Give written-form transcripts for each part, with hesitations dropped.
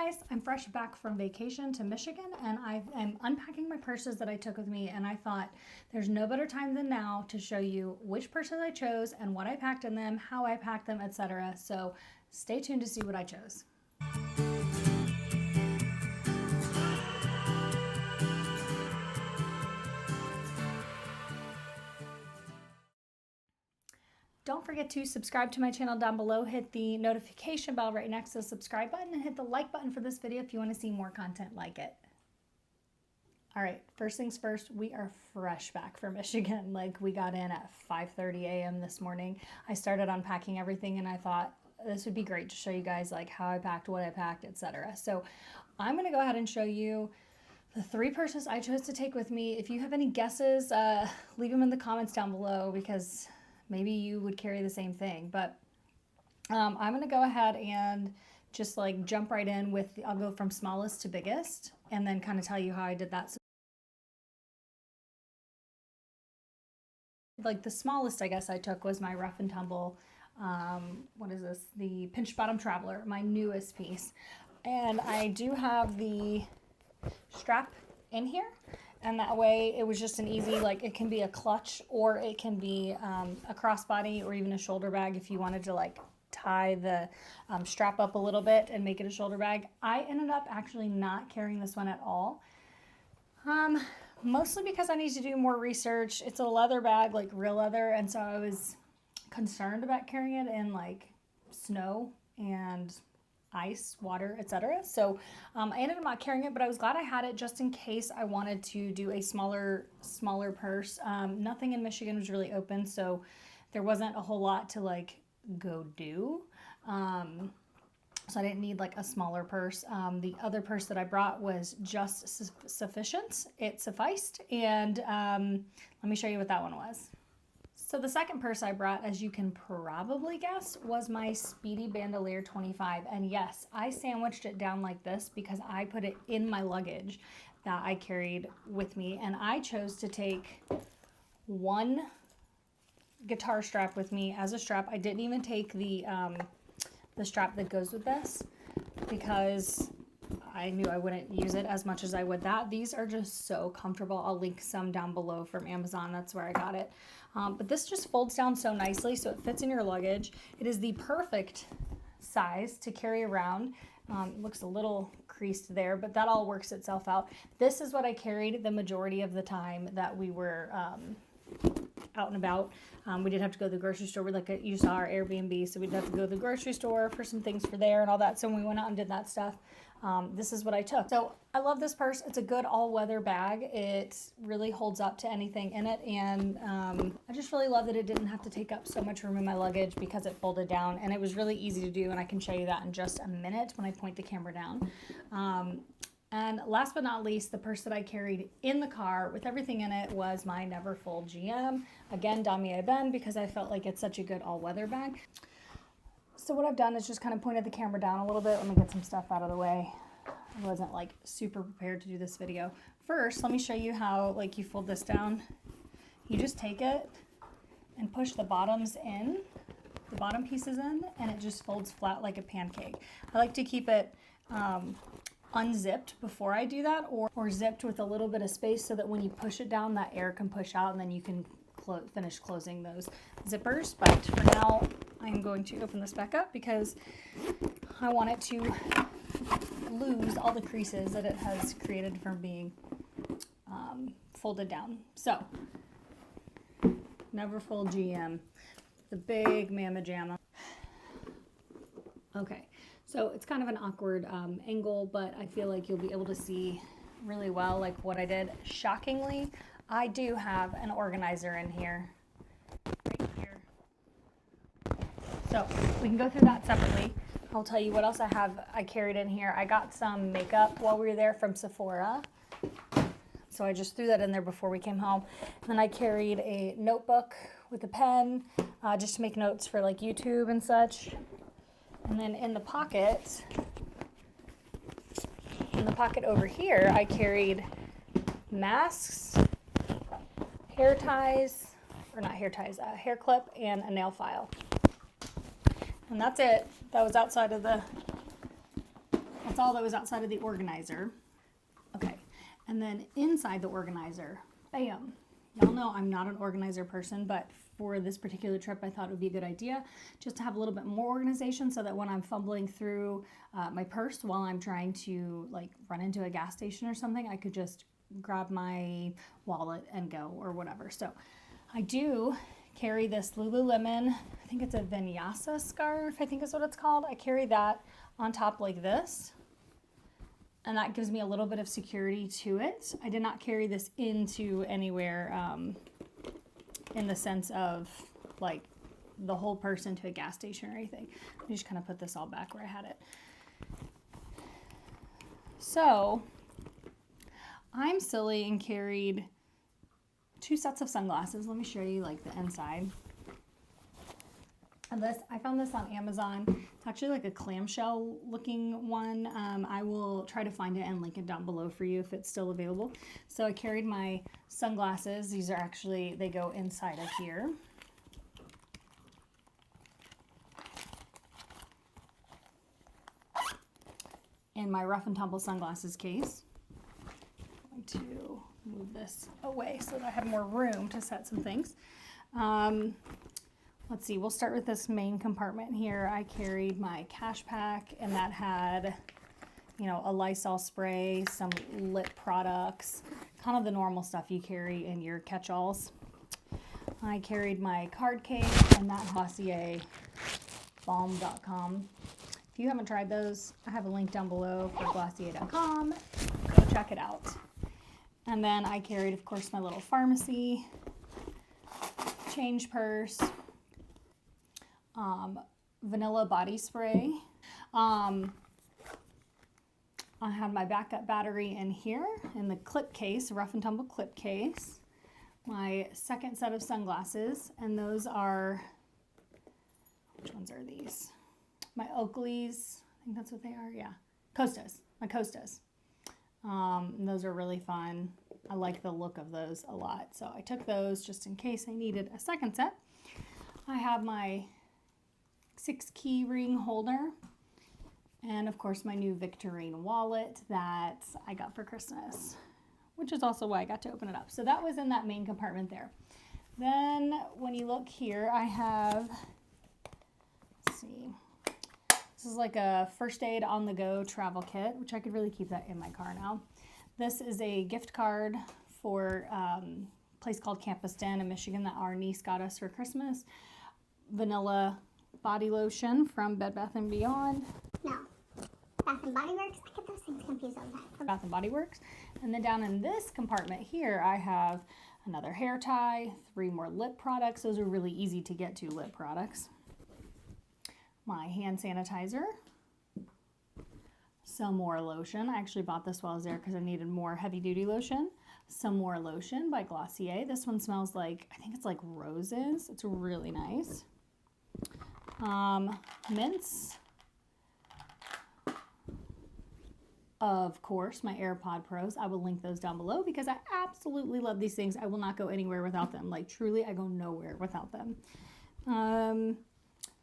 guys, I'm fresh back from vacation to Michigan and I am unpacking my purses that I took with me, and I thought there's no better time than now to show you which purses I chose and what I packed in them, how I packed them, etc. So stay tuned to see what I chose. Don't forget to subscribe to my channel down below. Hit the notification bell right next to the subscribe button and hit the like button for this video if you want to see more content like it. All right, first things first, we are fresh back from Michigan. Like, we got in at 5:30 a.m. this morning. I started unpacking everything and I thought this would be great to show you guys like how I packed, what I packed, etc. So I'm going to go ahead and show you the 3 purses I chose to take with me. If you have any guesses, leave them in the comments down below because maybe you would carry the same thing. But I'm going to go ahead and just like jump right in with, I'll go from smallest to biggest and then kind of tell you how I did that. So, like the smallest I guess I took was my Rough and Tumble, what is this? The Pinch Bottom Traveler, my newest piece. And I do have the strap in here. And that way it was just an easy, like it can be a clutch or it can be a crossbody or even a shoulder bag if you wanted to like tie the strap up a little bit and make it a shoulder bag. I ended up actually not carrying this one at all. Mostly because I need to do more research. It's a leather bag, like real leather. And so I was concerned about carrying it in like snow and ice, water, etc. So I ended up not carrying it, but I was glad I had it just in case I wanted to do a smaller purse. Nothing in Michigan was really open, so there wasn't a whole lot to like go do. So I didn't need like a smaller purse. The other purse that I brought was just sufficient. It sufficed. And let me show you what that one was. So the second purse I brought, as you can probably guess, was my Speedy Bandouliere 25. And yes, I sandwiched it down like this because I put it in my luggage that I carried with me. And I chose to take one guitar strap with me as a strap. I didn't even take the strap that goes with this because I knew I wouldn't use it as much as I would that. These are just so comfortable. I'll link some down below from Amazon. That's where I got it. But this just folds down so nicely so it fits in your luggage. It is the perfect size to carry around. It looks a little creased there, but that all works itself out. This is what I carried the majority of the time that we were out and about. We did have to go to the grocery store. We like you saw our Airbnb, so we'd have to go to the grocery store for some things for there and all that. So when we went out and did that stuff, this is what I took. So I love this purse. It's a good all-weather bag. It really holds up to anything in it, and I just really love that it didn't have to take up so much room in my luggage because it folded down, and it was really easy to do, and I can show you that in just a minute when I point the camera down. And last but not least, the purse that I carried in the car with everything in it was my Neverfull GM. Again, Damier Ben, because I felt like it's such a good all-weather bag. So what I've done is just kind of pointed the camera down a little bit. Let me get some stuff out of the way. I wasn't like super prepared to do this video. First, let me show you how like you fold this down. You just take it and push the bottoms in, the bottom pieces in, and it just folds flat like a pancake. I like to keep it unzipped before I do that, or zipped with a little bit of space so that when you push it down, that air can push out and then you can finish closing those zippers. But for now, I'm going to open this back up because I want it to lose all the creases that it has created from being folded down. So, Neverfull GM, the big mamma jamma. Okay. So it's kind of an awkward angle, but I feel like you'll be able to see really well like what I did. Shockingly, I do have an organizer in here, right here. So we can go through that separately. I'll tell you what else I carried in here. I got some makeup while we were there from Sephora. So I just threw that in there before we came home. And then I carried a notebook with a pen just to make notes for like YouTube and such. And then in the pocket over here, I carried masks, hair ties, or not hair ties, a hair clip, and a nail file. And that's it. That was outside of the that's all that was outside of the organizer. Okay, and then inside the organizer, bam. Y'all know I'm not an organizer person, but for this particular trip, I thought it would be a good idea just to have a little bit more organization so that when I'm fumbling through my purse while I'm trying to like run into a gas station or something, I could just grab my wallet and go or whatever. So I do carry this Lululemon, I think it's a vinyasa scarf, I think is what it's called. I carry that on top like this, and that gives me a little bit of security to it. I did not carry this into anywhere in the sense of like the whole purse into a gas station or anything. Let me just kind of put this all back where I had it. So I'm silly and carried 2 sets of sunglasses. Let me show you like the inside. And this, I found this on Amazon. It's actually like a clamshell looking one. I will try to find it and link it down below for you if it's still available. So I carried my sunglasses. These are actually, they go inside of here. In my Rough and Tumble sunglasses case. I'm going to move this away so that I have more room to set some things. Let's see, we'll start with this main compartment here. I carried my cash pack, and that had, you know, a Lysol spray, some lip products, kind of the normal stuff you carry in your catch-alls. I carried my card case and that Glossier balm.com. If you haven't tried those, I have a link down below for Glossier.com. Go check it out. And then I carried, of course, my little pharmacy change purse, vanilla body spray. I had my backup battery in here in the clip case, Rough and Tumble clip case. My second set of sunglasses, and those are, which ones are these? My Oakleys, I think that's what they are, yeah. Costas, my Costas. Those are really fun. I like the look of those a lot. So I took those just in case I needed a second set. I have my 6-key ring holder, and of course my new Victorine wallet that I got for Christmas, which is also why I got to open it up. So that was in that main compartment there. Then when you look here, I have, let's see, this is like a first aid on the go travel kit, which I could really keep that in my car now. This is a gift card for a place called Campus Den in Michigan that our niece got us for Christmas. Vanilla body lotion from Bed Bath & Beyond. No, Bath & Body Works. I get those things confused all the time. Bath & Body Works. And then down in this compartment here, I have another hair tie, 3 more lip products. Those are really easy to get to, lip products. My hand sanitizer. Some more lotion. I actually bought this while I was there because I needed more heavy-duty lotion. Some more lotion by Glossier. This one smells like, I think it's like roses. It's really nice. Mints. Of course, my AirPod Pros. I will link those down below because I absolutely love these things. I will not go anywhere without them. Like, truly, I go nowhere without them.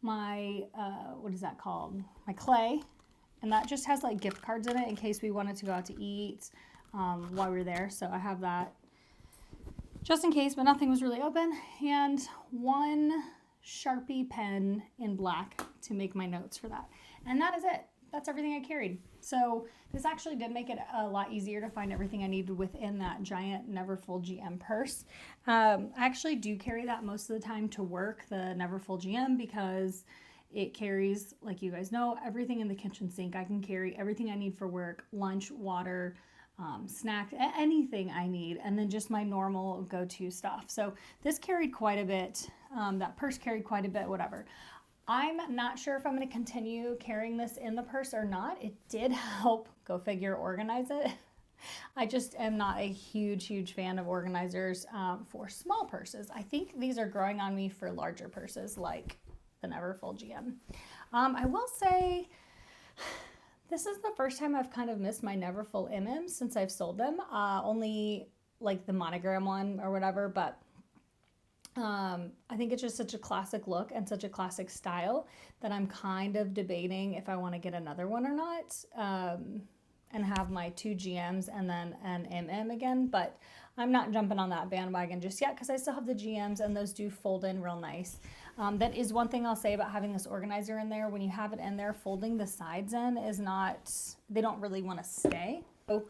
My, what is that called? My clay. And that just has like gift cards in it in case we wanted to go out to eat while we were there. So I have that just in case, but nothing was really open. And 1 Sharpie pen in black to make my notes for that. And that is it. That's everything I carried. So this actually did make it a lot easier to find everything I needed within that giant Neverfull GM purse. I actually do carry that most of the time to work, the Neverfull GM, because it carries, like you guys know, everything in the kitchen sink. I can carry everything I need for work, lunch, water, snacks, anything I need, and then just my normal go-to stuff. So this carried quite a bit. That purse carried quite a bit, whatever. I'm not sure if I'm going to continue carrying this in the purse or not. It did help, go figure, organize it. I just am not a huge fan of organizers for small purses. I think these are growing on me for larger purses like the Neverfull GM. I will say this is the first time I've kind of missed my Neverfull M&Ms since I've sold them. Only like the monogram one or whatever, but I think it's just such a classic look and such a classic style that I'm kind of debating if I want to get another one or not, and have my 2 GMs and then an MM again, but I'm not jumping on that bandwagon just yet because I still have the GMs and those do fold in real nice. That is one thing I'll say about having this organizer in there. When you have it in there, folding the sides in is not, they don't really want to stay. So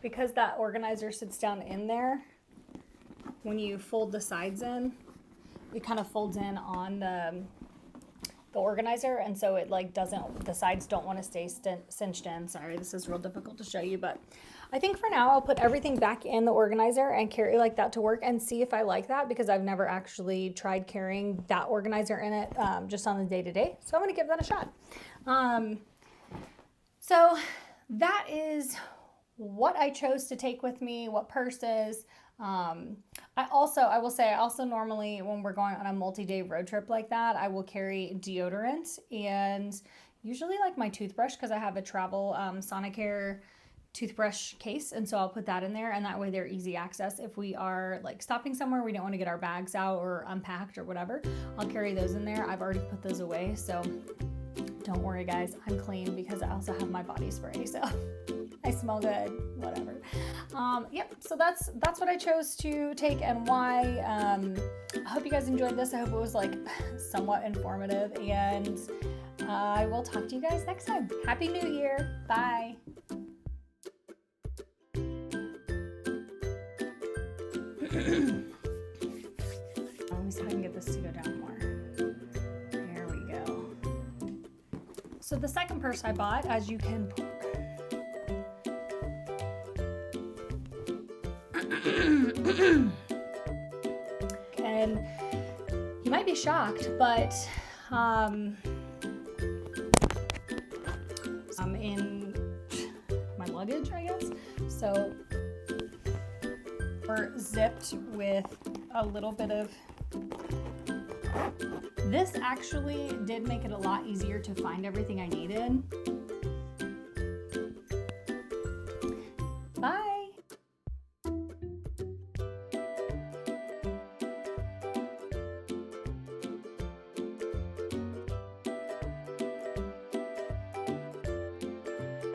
because that organizer sits down in there, when you fold the sides in, it kind of folds in on the organizer, and so it like doesn't, the sides don't want to stay cinched in. Sorry, this is real difficult to show you, but I think for now I'll put everything back in the organizer and carry like that to work and see if I like that, because I've never actually tried carrying that organizer in it just on the day-to-day. So I'm gonna give that a shot. So that is what I chose to take with me, what purses. I will say, I also normally, when we're going on a multi-day road trip like that, I will carry deodorant and usually like my toothbrush, because I have a travel Sonicare toothbrush case, and so I'll put that in there, and that way they're easy access. If we are like stopping somewhere, we don't want to get our bags out or unpacked or whatever, I'll carry those in there. I've already put those away, so don't worry guys, I'm clean because I also have my body spray, so I smell good, whatever. Yep, so that's what I chose to take and why. I hope you guys enjoyed this. I hope it was like somewhat informative, and I will talk to you guys next time. Happy New Year. Bye. Let me see if I can get this to go down more. There we go. So the second purse I bought, as you can and you might be shocked, but in my luggage, I guess. So we're zipped with a little bit of, this actually did make it a lot easier to find everything I needed.